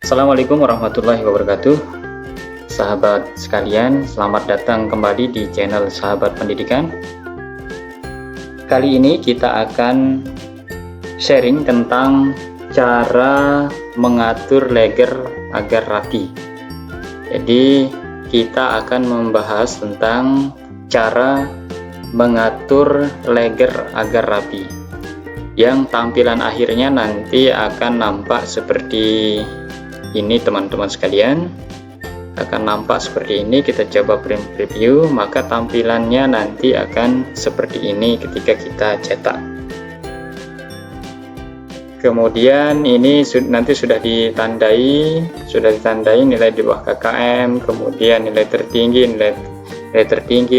Assalamualaikum warahmatullahi wabarakatuh. Sahabat sekalian, selamat datang kembali di channel Sahabat Pendidikan. Kali ini kita akan sharing tentang cara mengatur leger agar rapi. Jadi kita akan membahas tentang cara mengatur leger agar rapi, yang tampilan akhirnya nanti akan nampak seperti ini. Teman-teman sekalian, akan nampak seperti ini. Kita coba print preview, maka tampilannya nanti akan seperti ini ketika kita cetak. Kemudian ini nanti sudah ditandai nilai di bawah KKM, kemudian nilai tertinggi,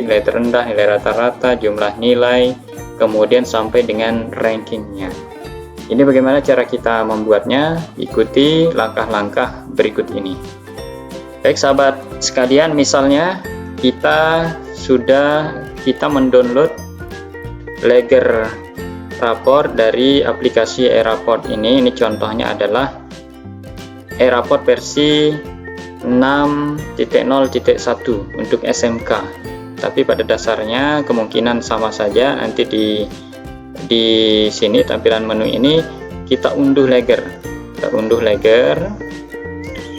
nilai terendah, nilai rata-rata, jumlah nilai, kemudian sampai dengan rankingnya. Ini bagaimana cara kita membuatnya? Ikuti langkah-langkah berikut ini. Baik sahabat sekalian, misalnya kita mendownload leger raport dari aplikasi eRaport ini. Ini contohnya adalah eRaport versi 6.0.1 untuk SMK. Tapi pada dasarnya kemungkinan sama saja. Nanti di sini tampilan menu ini kita unduh leger,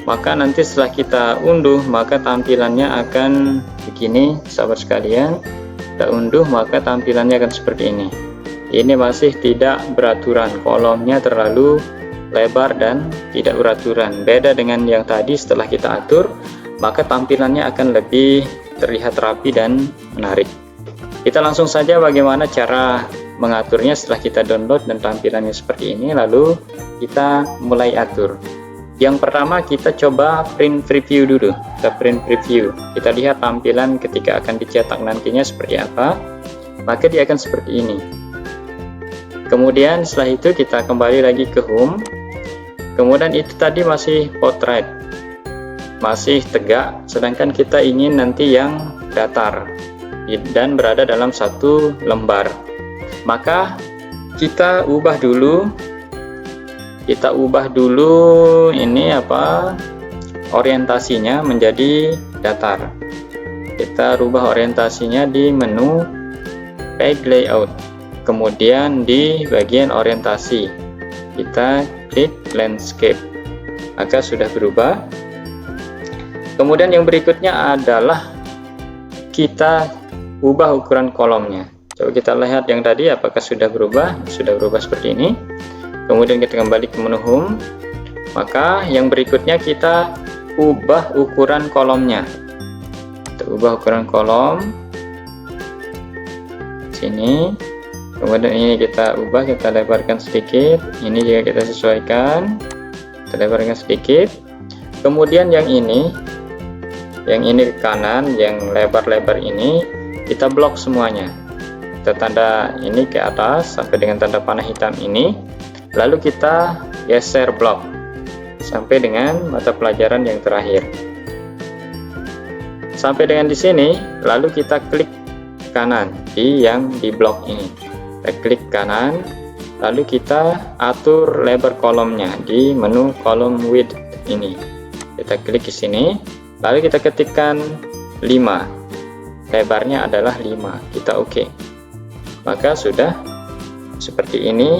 maka nanti setelah kita unduh maka tampilannya akan begini sahabat sekalian. Kita unduh maka tampilannya akan seperti ini. Ini masih tidak beraturan, kolomnya terlalu lebar dan tidak beraturan. Beda dengan yang tadi, setelah kita atur maka tampilannya akan lebih terlihat rapi dan menarik. Kita langsung saja bagaimana cara mengaturnya setelah kita download dan tampilannya seperti ini. Lalu kita mulai atur. Yang pertama kita coba print preview dulu. Kita print preview, kita lihat tampilan ketika akan dicetak nantinya seperti apa. Maka dia akan seperti ini. Kemudian setelah itu kita kembali lagi ke home. Kemudian itu tadi masih portrait, masih tegak, sedangkan kita ingin nanti yang datar dan berada dalam satu lembar. Maka kita ubah dulu ini orientasinya menjadi datar. Kita rubah orientasinya di menu page layout, kemudian di bagian orientasi kita klik landscape, maka sudah berubah. Kemudian yang berikutnya adalah kita ubah ukuran kolomnya. Coba kita lihat yang tadi apakah sudah berubah. Sudah berubah seperti ini. Kemudian kita kembali ke menu home, maka yang berikutnya kita ubah ukuran kolomnya. Kita ubah ukuran kolom sini. Kemudian ini kita ubah, kita lebarkan sedikit. Ini juga kita sesuaikan, kita lebarkan sedikit. Kemudian yang ini ke kanan, yang lebar-lebar ini kita blok semuanya. Kita tanda ini ke atas sampai dengan tanda panah hitam ini, lalu kita geser blok sampai dengan mata pelajaran yang terakhir. Sampai dengan di sini, lalu kita klik kanan di blok ini. Kita klik kanan, lalu kita atur lebar kolomnya di menu column width ini. Kita klik di sini, lalu kita ketikkan 5. Lebarnya adalah 5. Kita oke. Maka sudah seperti ini,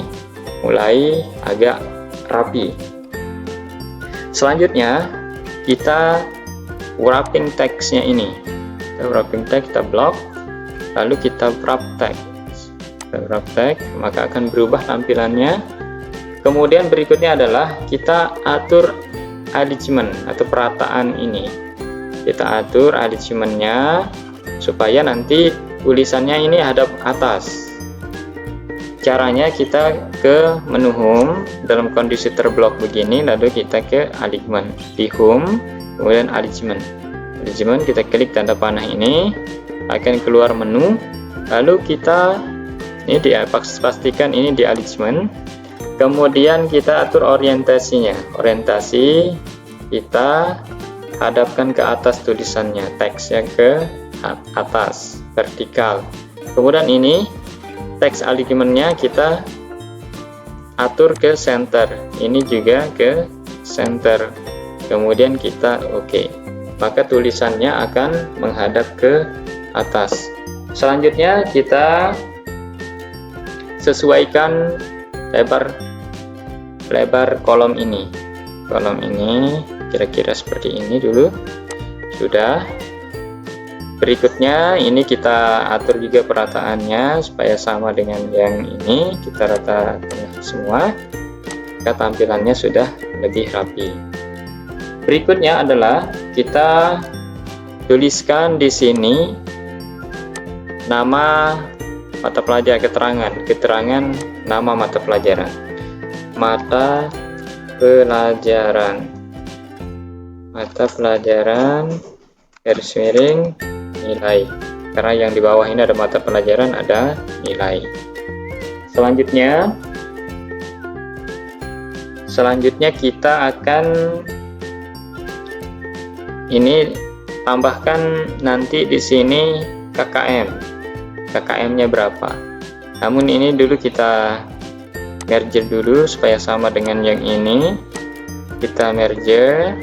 mulai agak rapi. Selanjutnya kita wrapping text-nya ini. Wrapping text kita blok, lalu kita wrap text. Wrap text, maka akan berubah tampilannya. Kemudian berikutnya adalah kita atur alignment atau perataan ini. Kita atur alignment-nya supaya nanti tulisannya ini hadap atas. Caranya kita ke menu home dalam kondisi terblok begini, lalu kita ke alignment di home, kemudian alignment kita klik tanda panah ini, akan keluar menu. Lalu kita ini pastikan ini di alignment. Kemudian kita atur orientasinya. Orientasi kita hadapkan ke atas tulisannya, teksnya ke atas vertikal. Kemudian ini teks alignment-nya kita atur ke center, ini juga ke center. kemudian kita oke, maka tulisannya akan menghadap ke atas. Selanjutnya kita sesuaikan lebar kolom ini. Kolom ini kira-kira seperti ini dulu. Sudah. Berikutnya ini kita atur juga perataannya supaya sama dengan yang ini, kita rata semua, maka tampilannya sudah lebih rapi. Berikutnya adalah kita tuliskan di sini nama mata pelajaran, keterangan nama mata pelajaran. Mata pelajaran garis miring nilai, karena yang di bawah ini ada mata pelajaran, ada nilai. Selanjutnya kita akan ini tambahkan nanti di sini KKM-nya berapa. Namun ini dulu kita merge dulu supaya sama dengan yang ini. Kita merge.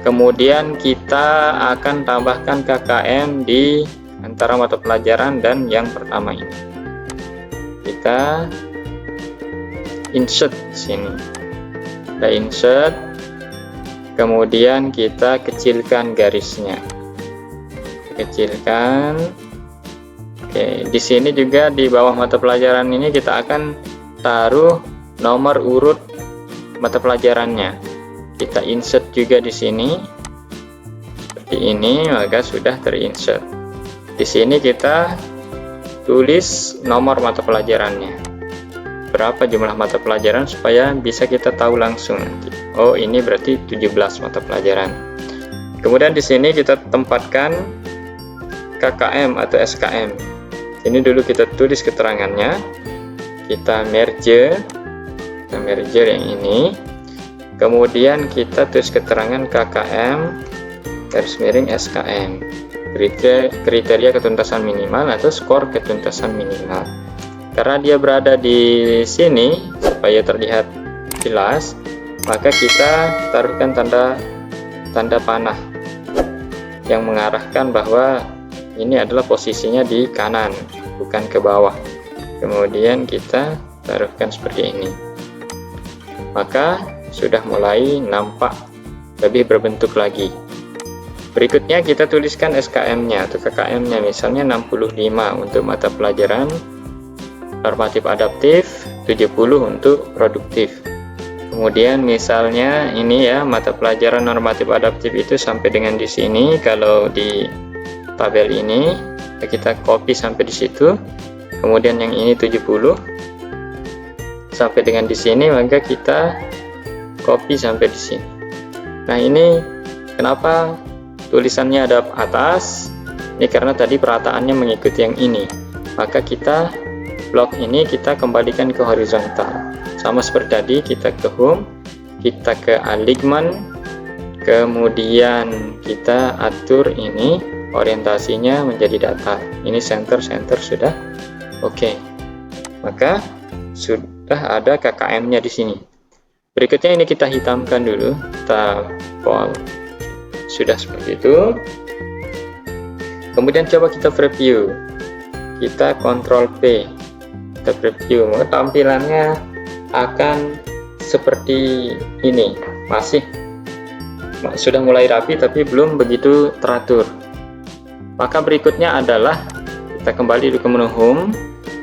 Kemudian kita akan tambahkan KKM di antara mata pelajaran dan yang pertama ini. Kita insert sini. Kita insert. Kemudian kita kecilkan garisnya. Kecilkan. Oke, di sini juga di bawah mata pelajaran ini kita akan taruh nomor urut mata pelajarannya. Kita insert juga di sini seperti ini, maka sudah terinsert. Di sini kita tulis nomor mata pelajarannya, berapa jumlah mata pelajaran, supaya bisa kita tahu langsung nanti. Oh, ini berarti 17 mata pelajaran. Kemudian di sini kita tempatkan KKM atau SKM. Ini dulu kita tulis keterangannya, kita merge yang ini. Kemudian kita tulis keterangan KKM garis miring SKM, kriteria ketuntasan minimal atau skor ketuntasan minimal. Karena dia berada di sini supaya terlihat jelas, maka kita taruhkan tanda panah yang mengarahkan bahwa ini adalah posisinya di kanan, bukan ke bawah. Kemudian kita taruhkan seperti ini, maka sudah mulai nampak lebih berbentuk lagi. Berikutnya kita tuliskan SKM-nya atau KKM-nya, misalnya 65 untuk mata pelajaran normatif adaptif, 70 untuk produktif. Kemudian misalnya ini ya, mata pelajaran normatif adaptif itu sampai dengan di sini. Kalau di tabel ini kita copy sampai di situ. Kemudian yang ini 70 sampai dengan di sini, maka kita copy sampai di sini. Nah, ini kenapa tulisannya ada atas? Ini karena tadi perataannya mengikuti yang ini. Maka kita blok ini kita kembalikan ke horizontal. Sama seperti tadi, kita ke home, kita ke alignment, kemudian kita atur ini orientasinya menjadi datar. Ini center sudah oke. Maka sudah ada KKM-nya di sini. Berikutnya ini kita hitamkan dulu, kita bold, sudah seperti itu. Kemudian coba kita preview, kita Ctrl P, kita preview, maka tampilannya akan seperti ini. Masih sudah mulai rapi tapi belum begitu teratur. Maka berikutnya adalah kita kembali ke menu home,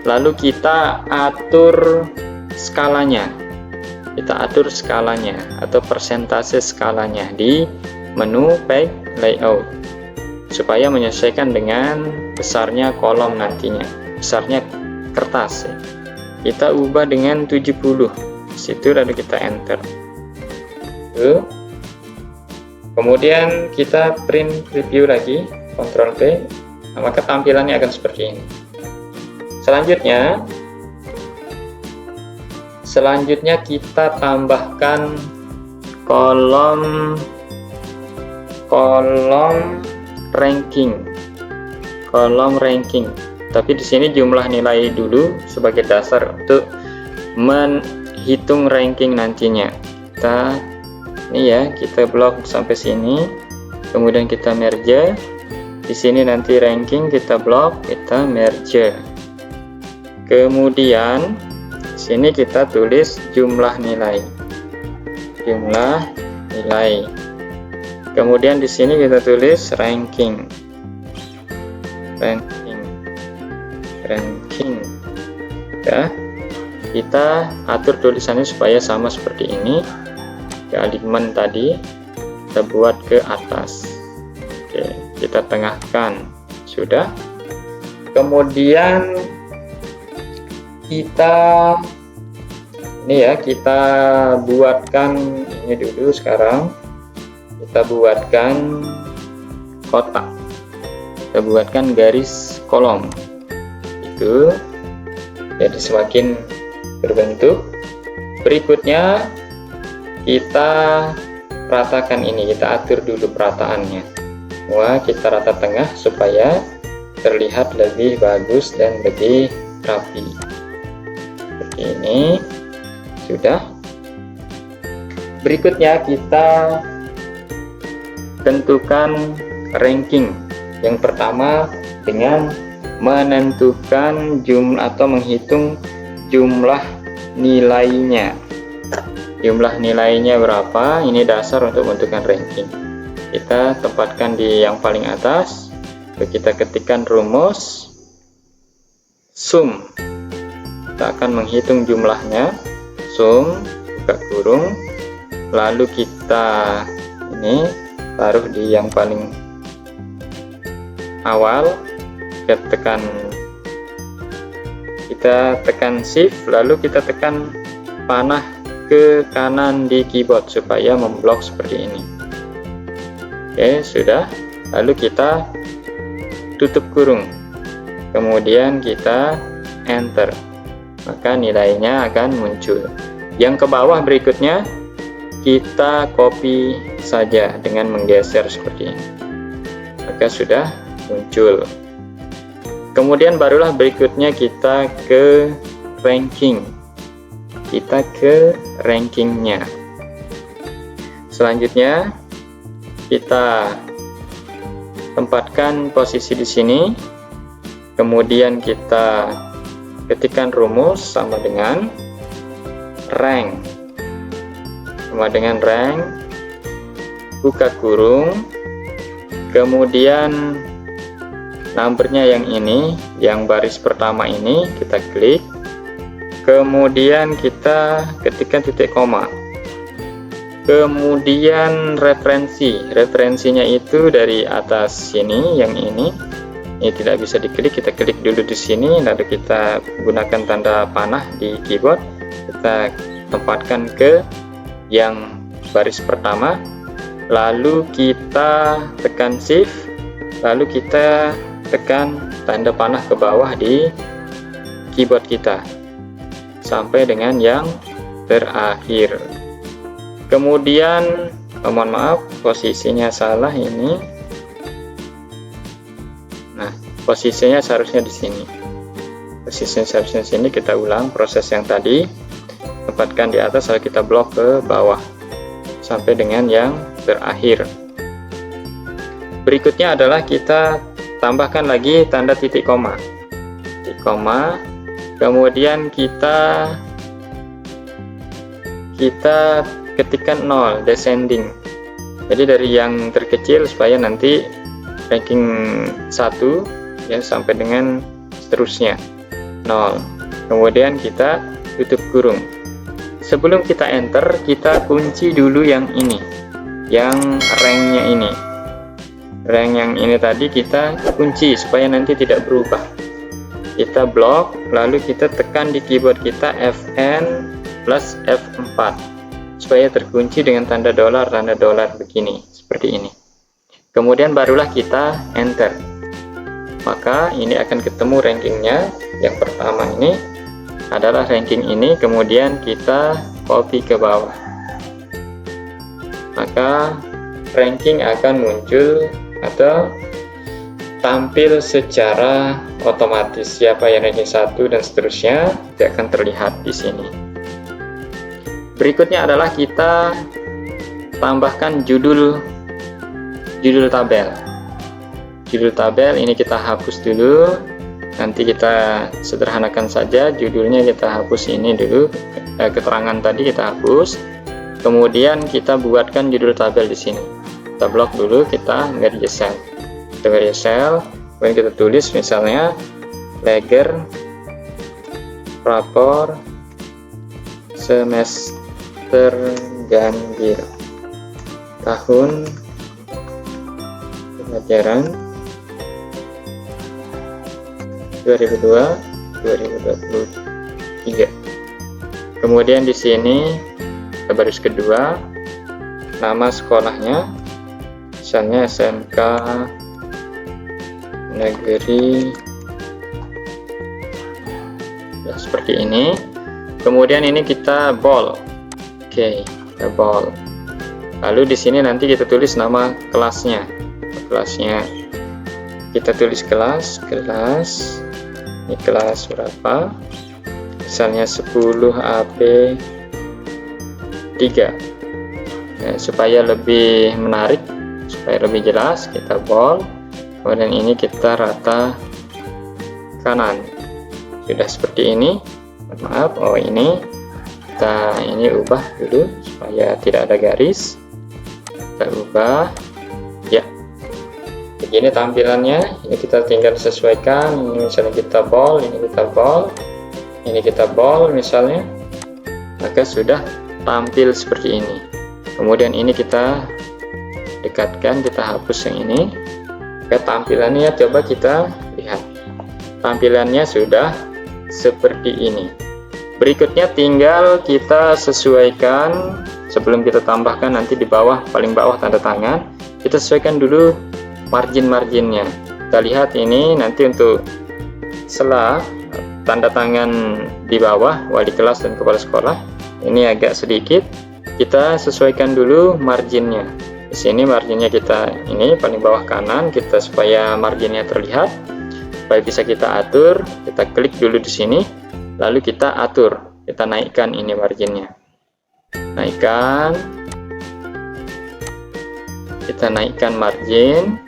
lalu kita atur skalanya. Kita atur skalanya atau persentase skalanya di menu page layout supaya menyesuaikan dengan besarnya kolom nantinya, besarnya kertas ya. Kita ubah dengan 70 situ, lalu kita enter. Kemudian kita print preview lagi, Ctrl P, nah, maka tampilannya akan seperti ini. Selanjutnya kita tambahkan kolom ranking. Tapi di sini jumlah nilai dulu sebagai dasar untuk menghitung ranking nantinya. Kita Ini ya, kita blok sampai sini, kemudian kita merge. Di sini nanti ranking kita blok, kita merge. Kemudian sini kita tulis jumlah nilai. Jumlah nilai. Kemudian di sini kita tulis ranking. Ranking. Ya. Kita atur tulisannya supaya sama seperti ini. Kealignment tadi kita buat ke atas. Oke, kita tengahkan. Sudah. Kemudian kita buatkan ini dulu. Sekarang kita buatkan kotak, kita buatkan garis kolom itu, jadi semakin berbentuk. Berikutnya kita ratakan ini, kita atur dulu perataannya. Wah, kita rata tengah supaya terlihat lebih bagus dan lebih rapi. Seperti ini. Sudah. Berikutnya kita tentukan ranking. Yang pertama dengan menentukan jumlah atau menghitung jumlah nilainya. Jumlah nilainya berapa? Ini dasar untuk menentukan ranking. Kita tempatkan di yang paling atas. Lalu kita ketikkan rumus sum. Kita akan menghitung jumlahnya. Sum buka kurung. Lalu kita ini taruh di yang paling awal. Kita tekan shift, lalu kita tekan panah ke kanan di keyboard supaya memblok seperti ini. Oke, sudah. Lalu kita tutup kurung, kemudian kita enter, maka nilainya akan muncul. Yang ke bawah berikutnya kita copy saja dengan menggeser seperti ini, maka sudah muncul. Kemudian barulah berikutnya kita ke ranking. Kita ke rankingnya. Selanjutnya kita tempatkan posisi di sini. Kemudian kita ketikkan rumus sama dengan rank. Sama dengan rank. Buka kurung. Kemudian numbernya yang ini, yang baris pertama ini kita klik. Kemudian kita ketikkan titik koma. Kemudian referensinya itu dari atas sini, yang ini tidak bisa diklik, kita klik dulu di sini, lalu kita gunakan tanda panah di keyboard, kita tempatkan ke yang baris pertama, lalu kita tekan shift, lalu kita tekan tanda panah ke bawah di keyboard kita sampai dengan yang terakhir. Kemudian mohon maaf, posisinya salah ini. Nah, posisinya seharusnya di sini. Posisinya seharusnya di sini. Kita ulang proses yang tadi. Tempatkan di atas lalu kita blok ke bawah sampai dengan yang terakhir. Berikutnya adalah kita tambahkan lagi tanda titik koma. Titik koma. Kemudian kita ketikkan 0, descending. Jadi dari yang terkecil supaya nanti ranking 1 ya sampai dengan seterusnya 0. Kemudian kita tutup kurung. Sebelum kita enter, kita kunci dulu yang ini, yang ranknya ini. Rank yang ini tadi kita kunci supaya nanti tidak berubah. Kita blok, lalu kita tekan di keyboard kita Fn plus F4 supaya terkunci dengan tanda dolar begini, seperti ini. Kemudian barulah kita enter, maka ini akan ketemu rankingnya. Yang pertama ini adalah ranking ini, kemudian kita copy ke bawah, maka ranking akan muncul atau tampil secara otomatis. Siapa yang ranking 1 dan seterusnya tidak akan terlihat di sini. Berikutnya adalah kita tambahkan judul tabel. Judul tabel ini kita hapus dulu. Nanti kita sederhanakan saja, judulnya kita hapus ini dulu, keterangan tadi kita hapus. Kemudian kita buatkan judul tabel di sini. Kita blok dulu, kita media cell. Kita media cell, kemudian kita tulis misalnya Leger rapor semester ganjil tahun pelajaran 2002-2023. Kemudian di sini baris kedua nama sekolahnya, misalnya SMK Negeri, ya, seperti ini. Kemudian ini kita bold, oke, kita bold. Lalu di sini nanti kita tulis nama kelasnya, kita tulis kelas, ini kelas berapa, misalnya 10 AP 3. Nah, supaya lebih menarik, supaya lebih jelas, kita bold. Kemudian ini kita rata kanan. Sudah seperti ini. Maaf, ini kita ubah dulu supaya tidak ada garis. Kita ubah, ya. Begini tampilannya. Ini kita tinggal sesuaikan. Ini misalnya kita bold, ini kita bold, ini kita bold misalnya. Maka sudah tampil seperti ini. Kemudian ini kita dekatkan, kita hapus yang ini. Maka tampilannya coba kita lihat. Tampilannya sudah seperti ini. Berikutnya tinggal kita sesuaikan, sebelum kita tambahkan nanti di bawah, paling bawah tanda tangan, kita sesuaikan dulu margin-marginnya. Kita lihat ini nanti untuk sela tanda tangan di bawah wali kelas dan kepala sekolah ini agak sedikit, kita sesuaikan dulu marginnya. Di sini marginnya kita ini paling bawah kanan, kita supaya marginnya terlihat, supaya bisa kita atur. Kita klik dulu di sini, lalu kita atur, kita naikkan ini marginnya, naikkan, kita naikkan margin.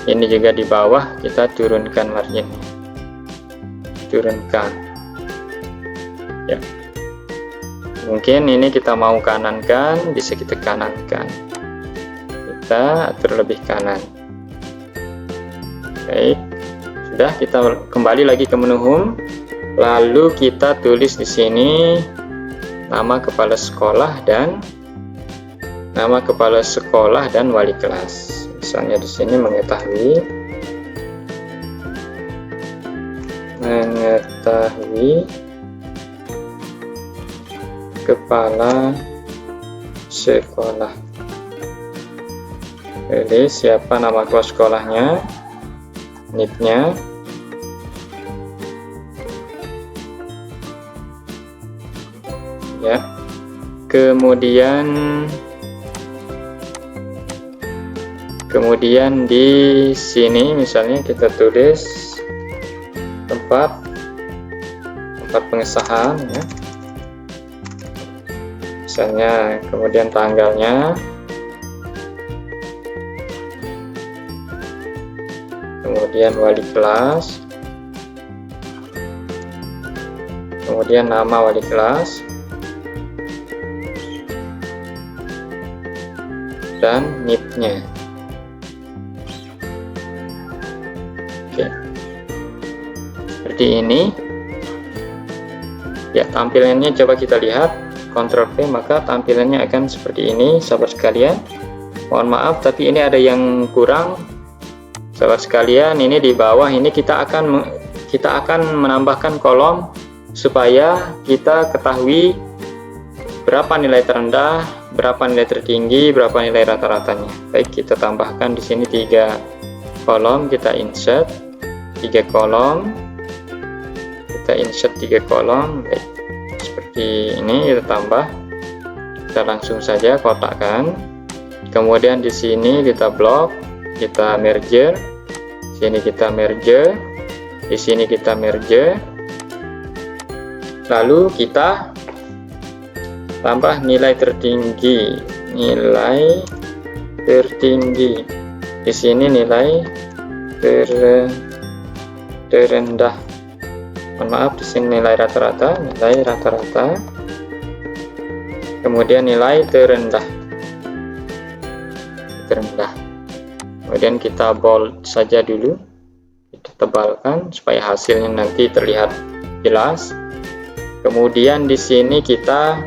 Ini juga di bawah kita turunkan marginnya, turunkan, ya. Mungkin ini kita mau kanankan, bisa kita kanankan, kita atur lebih kanan. Baik, sudah. Kita kembali lagi ke menu home, lalu kita tulis di sini nama kepala sekolah dan wali kelas. Misalnya di sini mengetahui kepala sekolah. Jadi siapa nama kepala sekolahnya, NIP-nya, ya. Kemudian di sini misalnya kita tulis tempat pengesahan, ya. Misalnya, kemudian tanggalnya, kemudian wali kelas, kemudian nama wali kelas, dan NIP-nya. Oke, seperti ini, ya. Tampilannya coba kita lihat, Ctrl V, maka tampilannya akan seperti ini, sahabat sekalian. Mohon maaf, tapi ini ada yang kurang, sahabat sekalian. Ini di bawah ini kita akan menambahkan kolom supaya kita ketahui berapa nilai terendah, berapa nilai tertinggi, berapa nilai rata-ratanya. Baik, kita tambahkan di sini 3 kolom, kita insert 3 kolom, kita insert 3 kolom. Baik, seperti ini kita tambah, kita langsung saja kotakkan. Kemudian di sini kita blok, kita merge, sini kita merge, di sini kita merge, lalu kita tambah nilai tertinggi, nilai tertinggi. Di sini nilai terendah. Mohon maaf, di sini nilai rata-rata, kemudian nilai terendah. Kemudian kita bold saja dulu, kita tebalkan supaya hasilnya nanti terlihat jelas. Kemudian di sini kita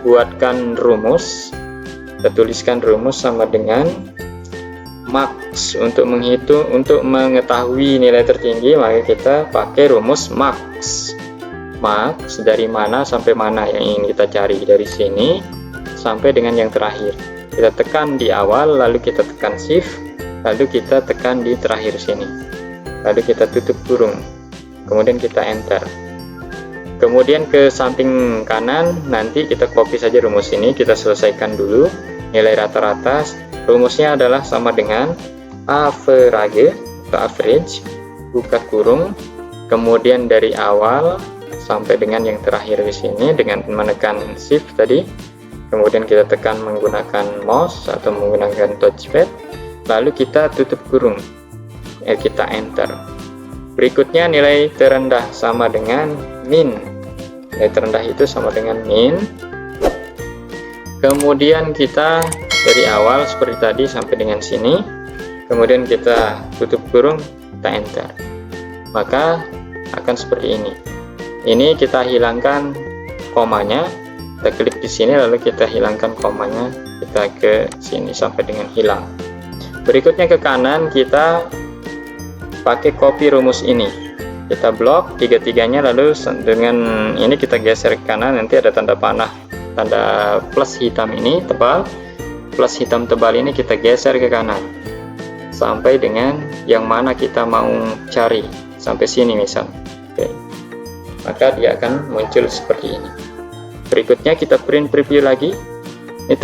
buatkan rumus. Kita tuliskan rumus sama dengan max. Untuk mengetahui nilai tertinggi, maka kita pakai rumus max. Max dari mana sampai mana yang ingin kita cari, dari sini sampai dengan yang terakhir. Kita tekan di awal, lalu kita tekan shift, lalu kita tekan di terakhir sini, lalu kita tutup kurung, kemudian kita enter. Kemudian ke samping kanan nanti kita copy saja rumus ini, kita selesaikan dulu. Nilai rata-rata rumusnya adalah sama dengan average atau average, buka kurung, kemudian dari awal sampai dengan yang terakhir di sini dengan menekan shift tadi, kemudian kita tekan menggunakan mouse atau menggunakan touchpad, lalu kita tutup kurung, kita enter. Berikutnya nilai terendah sama dengan min. Nilai terendah itu sama dengan min. Kemudian kita dari awal seperti tadi sampai dengan sini, kemudian kita tutup kurung, kita enter. Maka akan seperti ini. Ini kita hilangkan komanya, kita klik di sini lalu kita hilangkan komanya, kita ke sini sampai dengan hilang. Berikutnya ke kanan kita pakai copy rumus ini, kita blok tiga-tiganya, lalu dengan ini kita geser ke kanan. Nanti ada tanda panah, tanda plus hitam ini tebal, plus hitam tebal ini kita geser ke kanan sampai dengan yang mana kita mau cari, sampai sini misal. Oke. Maka dia akan muncul seperti ini. Berikutnya kita print preview lagi. Ini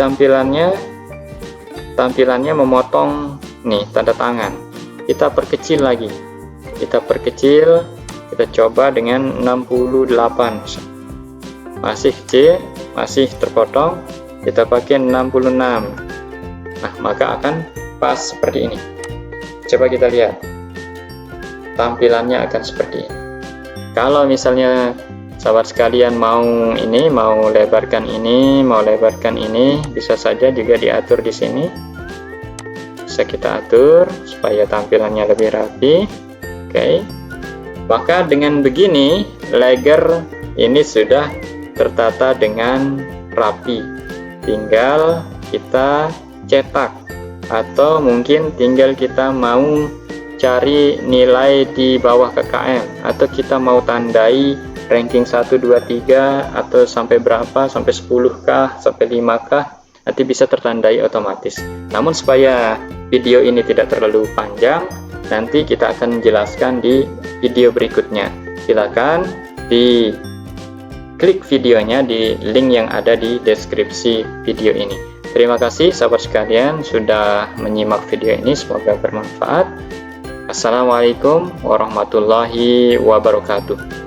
tampilannya memotong nih tanda tangan. Kita perkecil lagi, kita coba dengan 68, masih kecil, masih terpotong, kita pakai 66. Nah, maka akan pas seperti ini. Coba kita lihat tampilannya akan seperti ini. Kalau misalnya sahabat sekalian mau lebarkan ini, bisa saja juga diatur di sini. Bisa kita atur supaya tampilannya lebih rapi. Oke. Maka dengan begini, layer ini sudah tertata dengan rapi. Tinggal kita cetak, atau mungkin tinggal kita mau cari nilai di bawah KKM, atau kita mau tandai ranking 1, 2, 3 atau sampai berapa, sampai 10kah, sampai 5kah, nanti bisa tertandai otomatis. Namun supaya video ini tidak terlalu panjang, nanti kita akan jelaskan di video berikutnya. Silakan di klik videonya di link yang ada di deskripsi video ini. Terima kasih sahabat sekalian sudah menyimak video ini, semoga bermanfaat. Assalamualaikum warahmatullahi wabarakatuh.